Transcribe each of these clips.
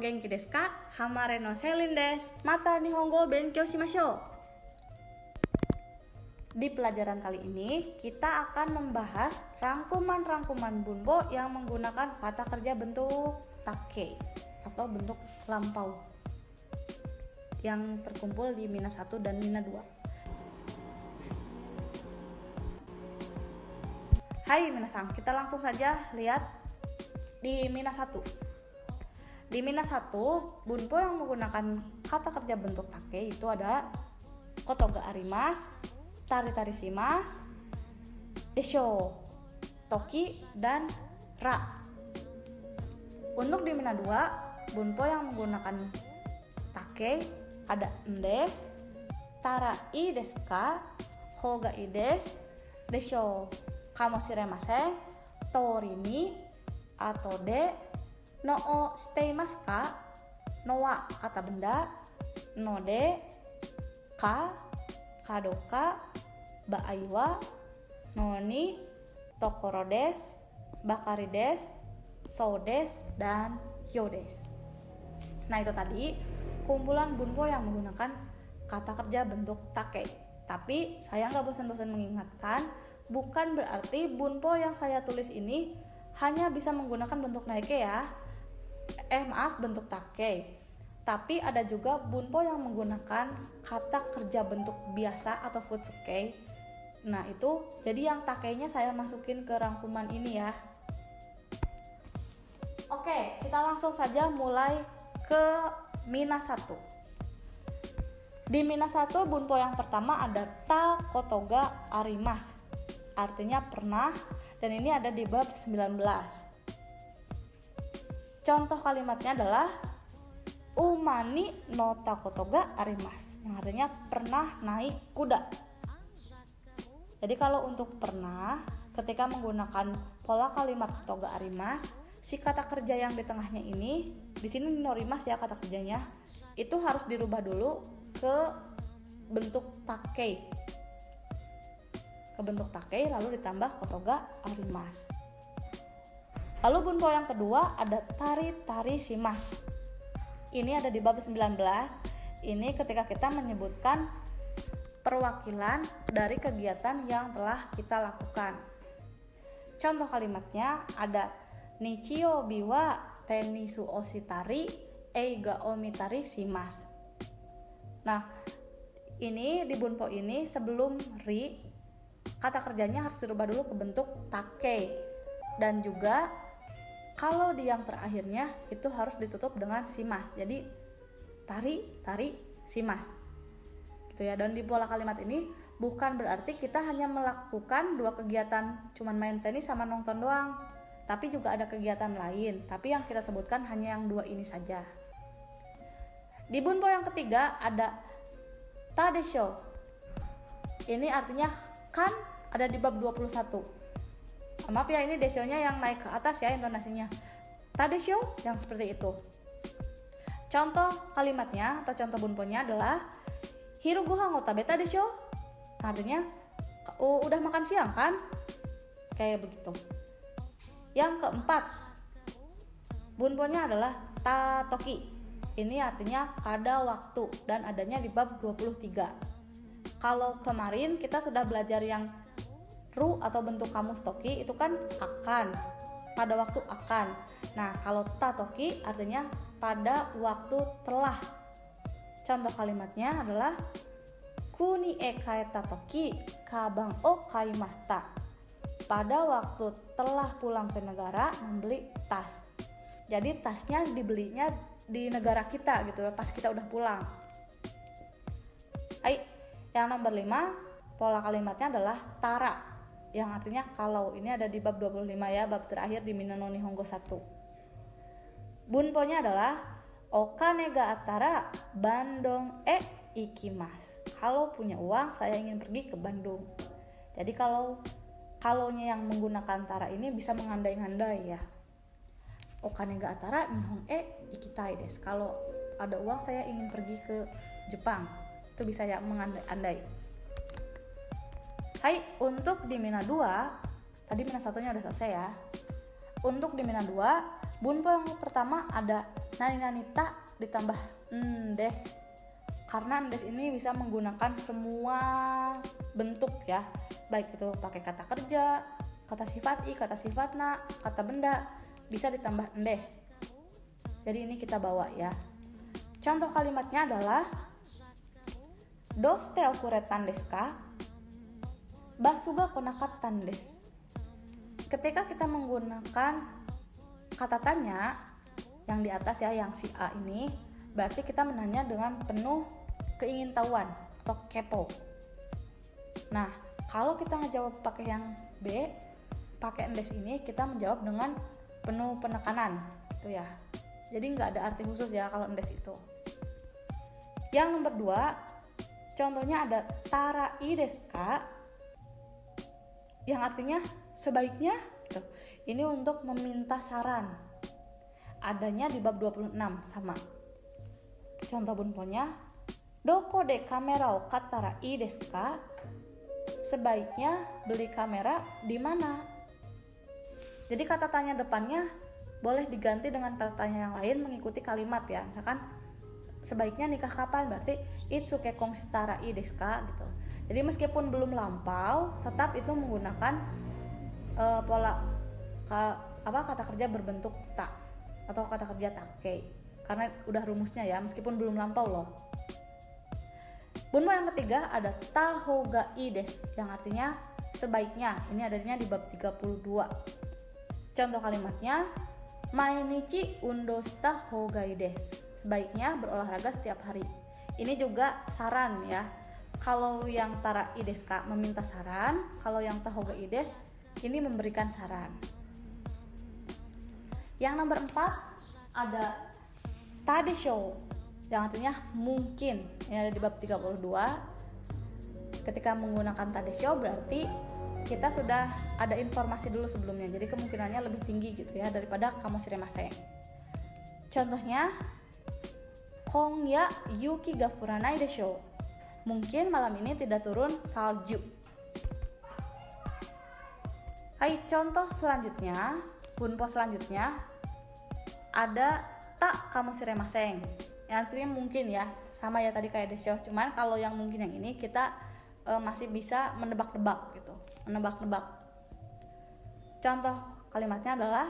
genki desu ka? Hamare no Selin desu. Mata Nihongo benkyou shimashou. Di pelajaran kali ini, kita akan membahas rangkuman-rangkuman bunpo yang menggunakan kata kerja bentuk take atau bentuk lampau yang terkumpul di Mina 1 dan Mina 2. Hai minasang, kita langsung saja lihat di Mina 1. Di Mina 1, bunpo yang menggunakan kata kerja bentuk take itu ada koto ga arimasu, tari-tari shimasu, desho, toki, dan ra. Untuk di Mina 2, bunpo yang menggunakan take ada des, tarai desu ka, hogai desu, desho, kamoshiremasen, tori ni, atau de, no o shiteimasu ka, no wa kata benda, no de, ka, kadoka, baai wa, no ni, tokoro desu, bakari desu, sou desu, dan hyo desu. Nah itu tadi kumpulan bunpo yang menggunakan kata kerja bentuk take. Tapi saya nggak bosan-bosan mengingatkan, bukan berarti bunpo yang saya tulis ini hanya bisa menggunakan bentuk naike ya. Bentuk take. Tapi ada juga bunpo yang menggunakan kata kerja bentuk biasa atau futsuke. Nah itu, jadi yang takenya saya masukin ke rangkuman ini ya. Oke, kita langsung saja mulai ke Mina 1. Di Mina 1, bunpo yang pertama ada ta koto ga arimasu. Artinya pernah, dan ini ada di bab 19. Contoh kalimatnya adalah umani no takoto ga arimasu, yang artinya pernah naik kuda. Jadi kalau untuk pernah, ketika menggunakan pola kalimat koto ga arimasu, si kata kerja yang di tengahnya ini, di sini norimasu ya kata kerjanya, itu harus dirubah dulu ke bentuk take. Ke bentuk take lalu ditambah koto ga arimasu. Lalu bunpo yang kedua ada tari-tari shimasu. Ini ada di bab 19. Ini ketika kita menyebutkan perwakilan dari kegiatan yang telah kita lakukan. Contoh kalimatnya ada Nichiyoubi wa tenisu oshitari eiga o mitari shimasu. Nah, ini di bunpo ini sebelum ri, kata kerjanya harus dirubah dulu ke bentuk take. Dan juga kalau di yang terakhirnya itu harus ditutup dengan shimasu. Jadi tari shimasu. Gitu ya. Dan di pola kalimat ini bukan berarti kita hanya melakukan dua kegiatan, cuman main tenis sama nonton doang. Tapi juga ada kegiatan lain. Tapi yang kita sebutkan hanya yang dua ini saja. Di bunpo yang ketiga ada ta desho. Ini artinya kan, ada di bab 21. Maaf ya, ini desho-nya yang naik ke atas ya intonasinya. Ta desho yang seperti itu. Contoh kalimatnya atau contoh bunponya adalah hiru gohan o tabeta desho. Artinya udah makan siang kan? Kayak begitu. Yang keempat, bunponya adalah ta toki. Ini artinya pada waktu dan adanya di bab 23. Kalau kemarin kita sudah belajar yang ru atau bentuk kamus toki itu kan akan, pada waktu akan. Nah kalau ta toki artinya pada waktu telah. Contoh kalimatnya adalah kuni e kaeta toki kabang o kaimashita. Pada waktu telah pulang ke negara membeli tas. Jadi tasnya dibelinya di negara kita gitu ya, pas kita udah pulang. Yang nomor 5, pola kalimatnya adalah tara, yang artinya kalau. Ini ada di bab 25 ya, bab terakhir di Mina no Nihongo 1. Bunponya adalah okane ga atara Bandung ikimasu. Kalau punya uang saya ingin pergi ke Bandung. Jadi kalaunya yang menggunakan tara ini bisa mengandai-andai ya. Okane ga atara Nihon ikitai desu. Kalau ada uang saya ingin pergi ke Jepang. Itu bisa ya mengandai-andai. Hai, untuk di Mina 2, tadi Mina 1-nya udah selesai ya. Untuk di Mina 2, bunpo yang pertama ada Nani nanita ditambah des. Karena des ini bisa menggunakan semua bentuk ya. Baik itu pakai kata kerja, kata sifat i, kata sifat na, kata benda, bisa ditambah des. Jadi ini kita bawa ya. Contoh kalimatnya adalah doste okuretan desu ka? Basu ga konakattan desu. Ketika kita menggunakan kata tanya yang di atas ya, yang si A ini, berarti kita menanya dengan penuh keingintahuan atau kepo. Nah, kalau kita ngejawab pakai yang B, pakai endes ini, kita menjawab dengan penuh penekanan, itu ya. Jadi nggak ada arti khusus ya kalau endes itu. Yang nomor 2, contohnya ada tarai desu ka, yang artinya sebaiknya gitu. Ini untuk meminta saran. Adanya di bab 26 sama. Contoh bunponya, doko de kamera o kattara ii desu ka? Sebaiknya beli kamera di mana? Jadi kata tanya depannya boleh diganti dengan kata tanya yang lain mengikuti kalimat ya. Misalkan sebaiknya nikah kapan? Berarti itsuke kong shitara ii desu ka gitu. Jadi meskipun belum lampau, tetap itu menggunakan kata kerja berbentuk ta atau kata kerja take. Karena udah rumusnya ya, meskipun belum lampau loh. Bunpo yang ketiga ada tahoga ii desu, yang artinya sebaiknya. Ini adanya di bab 32. Contoh kalimatnya, mainichi undo shita hoga ii desu. Sebaiknya berolahraga setiap hari. Ini juga saran ya. Kalau yang tara ii desu ka meminta saran, kalau yang tahoga ii desu ini memberikan saran. Yang nomor 4 ada tadesho, yang artinya mungkin. Ini ada di bab 32. Ketika menggunakan tadesho berarti kita sudah ada informasi dulu sebelumnya, jadi kemungkinannya lebih tinggi gitu ya daripada kamoshimasen. Contohnya, Kongya yuki ga furanai desho. Mungkin malam ini tidak turun salju. Hai, contoh selanjutnya, bunpo selanjutnya ada tak kamoshimasen. Yang artinya mungkin ya, sama ya tadi kayak desho, cuman kalau yang mungkin yang ini kita masih bisa menebak-nebak gitu, menebak-nebak. Contoh kalimatnya adalah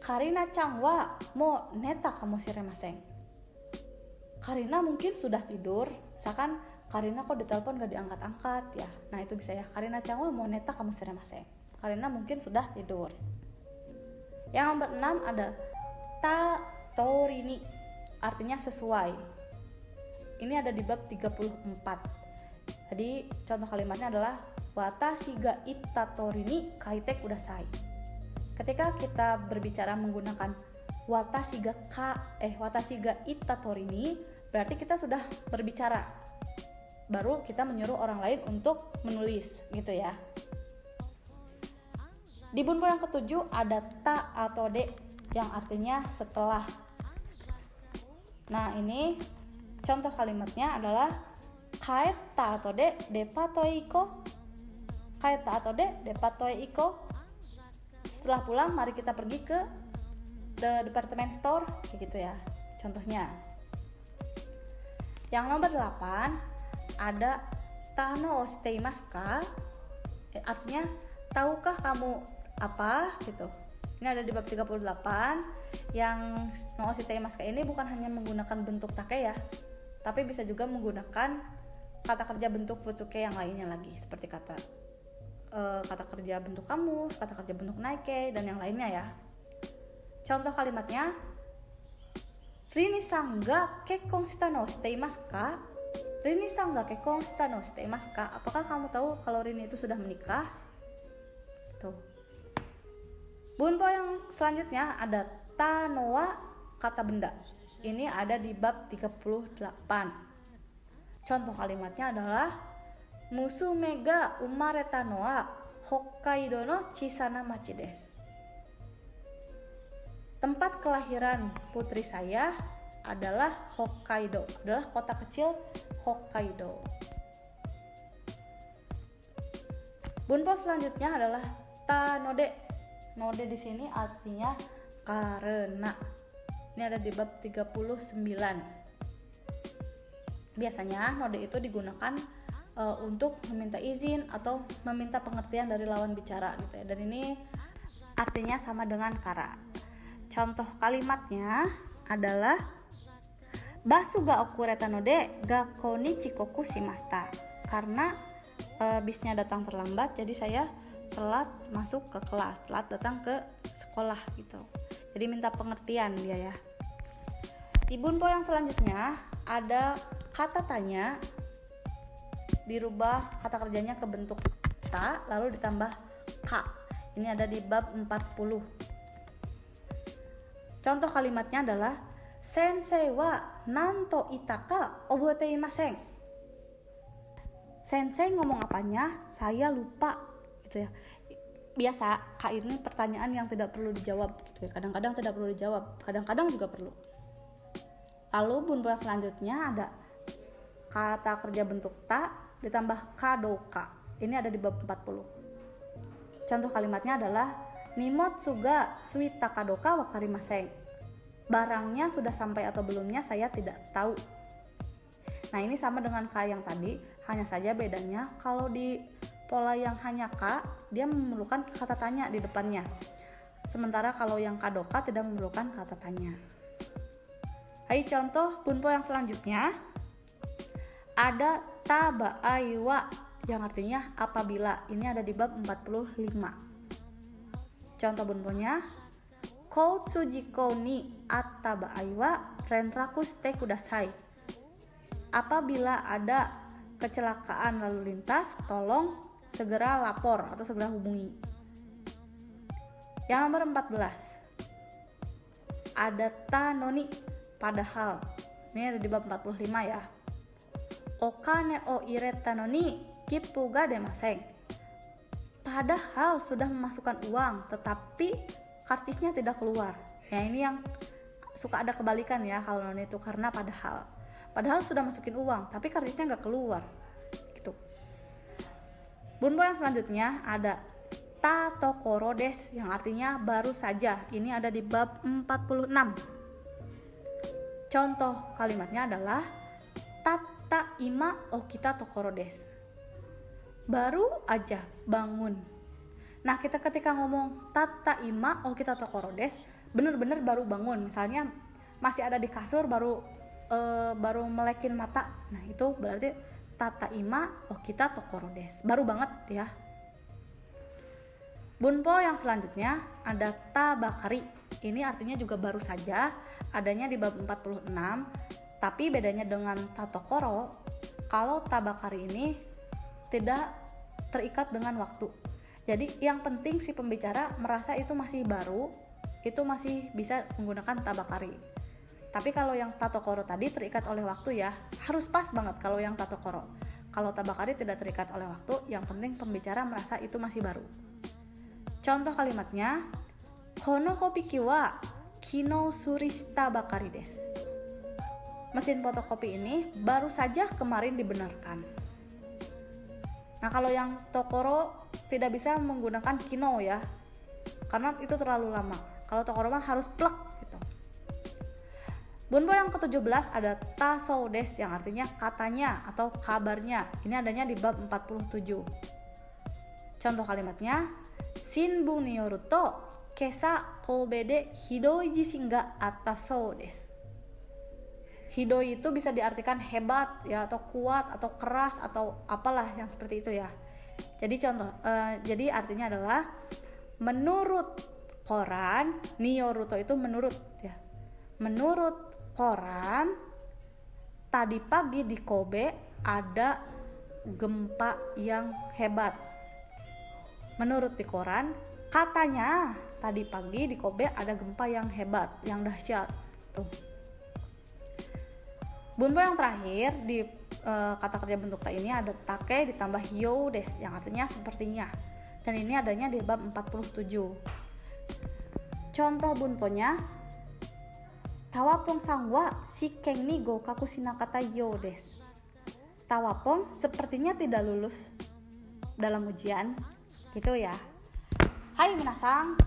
Karina-chan wa mo neta kamoshimasen. Karina mungkin sudah tidur. Misalkan Karina kok ditelepon gak diangkat-angkat ya. Nah itu bisa ya, Karina-chan wa mo neta kamoshimasen. Karina mungkin sudah tidur. Yang nomor 6 ada ta torini, artinya sesuai. Ini ada di bab 34. Jadi contoh kalimatnya adalah watashi ga itta torini kaite kudasai. Ketika kita berbicara menggunakan watashi ga itta torini, berarti kita sudah berbicara. Baru kita menyuruh orang lain untuk menulis gitu ya. Di bunpo yang ketujuh ada ta atau de, yang artinya setelah. Nah ini contoh kalimatnya adalah kaetta atau de depatoe iko. Kaetta atau de depatoe iko. Setelah pulang mari kita pergi ke department store kayak gitu ya. Contohnya. Yang nomor 8 ada tano o shiteimasu ka? Artinya tahukah kamu apa gitu. Ini ada di bab 38. Yang no shiteimasu ka ini bukan hanya menggunakan bentuk take ya, tapi bisa juga menggunakan kata kerja bentuk futsuke yang lainnya lagi, seperti kata kerja bentuk kamus, kata kerja bentuk naike, dan yang lainnya ya. Contoh kalimatnya, Rini-san ga kekkon shita no shiteimasu ka? Rini-san ga kekkon shita no shiteimasu ka? Apakah kamu tahu kalau Rini itu sudah menikah? Tuh. Bunpo yang selanjutnya ada tanoa, kata benda. Ini ada di bab 38. Contoh kalimatnya adalah musume ga umareta no wa Hokkaido no chisana machi desu. Tempat kelahiran putri saya adalah Hokkaido, adalah kota kecil Hokkaido. Bunpo selanjutnya adalah tanode. Node di sini artinya karena. Ini ada di bab 39. Biasanya node itu digunakan untuk meminta izin atau meminta pengertian dari lawan bicara gitu ya. Dan ini artinya sama dengan kara. Contoh kalimatnya adalah basu ga okureta node gakkou ni chikoku shimashita. Karena bisnya datang terlambat, jadi saya telat masuk ke kelas, telat datang ke sekolah gitu. Jadi minta pengertian dia ya. Di bunpo yang selanjutnya ada kata tanya dirubah kata kerjanya ke bentuk ta lalu ditambah ka. Ini ada di bab 40. Contoh kalimatnya adalah sensei wa nanto itaka obote imasen. Sensei ngomong apanya? Saya lupa gitu ya. Biasa ka ini pertanyaan yang tidak perlu dijawab gitu ya. Kadang-kadang tidak perlu dijawab, kadang-kadang juga perlu. Lalu bunpo yang selanjutnya ada kata kerja bentuk ta ditambah kadoka. Ini ada di bab 40. Contoh kalimatnya adalah nimotsu ga suita kadoka wakarimasen. Barangnya sudah sampai atau belumnya saya tidak tahu. Nah, ini sama dengan ka yang tadi, hanya saja bedanya kalau di pola yang hanya ka, dia memerlukan kata tanya di depannya. Sementara kalau yang kadoka tidak memerlukan kata tanya. Hai, contoh bunpo yang selanjutnya ada tabai wa yang artinya apabila. Ini ada di bab 45. Contoh bunponya koutsujikou ni atta baai wa renraku shite kudasai. Apabila ada kecelakaan lalu lintas, tolong segera lapor atau segera hubungi. Yang nomor 14 ada ta noni padahal. Ini ada di bab 45 ya. Okane o ireta noni kippu ga demasen. Padahal sudah memasukkan uang tetapi kartisnya tidak keluar. Ya, ini yang suka ada kebalikan ya kalau noni itu, karena padahal sudah masukin uang tapi kartisnya nggak keluar gitu. Bunpo yang selanjutnya ada ta tokoro des yang artinya baru saja. Ini ada di bab 46. Contoh kalimatnya adalah tatta ima okita tokoro des. Baru aja bangun. Nah, kita ketika ngomong tatta ima okita tokoro des, bener-bener baru bangun. Misalnya masih ada di kasur baru melekin mata. Nah, itu berarti tatta ima okita tokoro des. Baru banget ya. Bunpo yang selanjutnya ada ta bakari. Ini artinya juga baru saja, adanya di bab 46. Tapi bedanya dengan ta tokoro, kalau ta bakari ini tidak terikat dengan waktu. Jadi yang penting si pembicara merasa itu masih baru, itu masih bisa menggunakan ta bakari. Tapi kalau yang ta tokoro tadi terikat oleh waktu ya, harus pas banget kalau yang ta tokoro. Kalau ta bakari tidak terikat oleh waktu, yang penting pembicara merasa itu masih baru. Contoh kalimatnya, kono kopiki wa kino surishita bakari desu. Mesin fotokopi ini baru saja kemarin dibenarkan. Nah, kalau yang tokoro tidak bisa menggunakan kino ya, karena itu terlalu lama. Kalau tokoro mah harus plek gitu. Bunpo yang ke-17 ada tasou des yang artinya katanya atau kabarnya. Ini adanya di bab 47. Contoh kalimatnya, shinbun ni yoru to kesa Kobe de hidoi jishin ga atta sou desu. Hidoi itu bisa diartikan hebat ya, atau kuat atau keras atau apalah yang seperti itu ya. Jadi jadi artinya adalah menurut koran, niyoruto itu menurut ya. Menurut koran tadi pagi di Kobe ada gempa yang hebat. Menurut di koran, katanya tadi pagi di Kobe ada gempa yang hebat, yang dahsyat. Tuh. Bunpo yang terakhir di kata kerja bentuk ta ini ada take ditambah yo des yang artinya sepertinya. Dan ini adanya di bab 47. Contoh bunponya, tawapong sang wa shiken ni gokaku shinakata yo des. Tawapong sepertinya tidak lulus dalam ujian. Gitu ya. Hai minasang,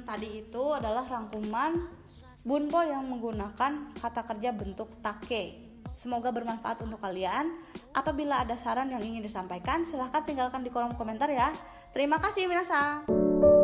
tadi itu adalah rangkuman bunpo yang menggunakan kata kerja bentuk take. Semoga bermanfaat untuk kalian. Apabila ada saran yang ingin disampaikan, silahkan tinggalkan di kolom komentar ya. Terima kasih minasan.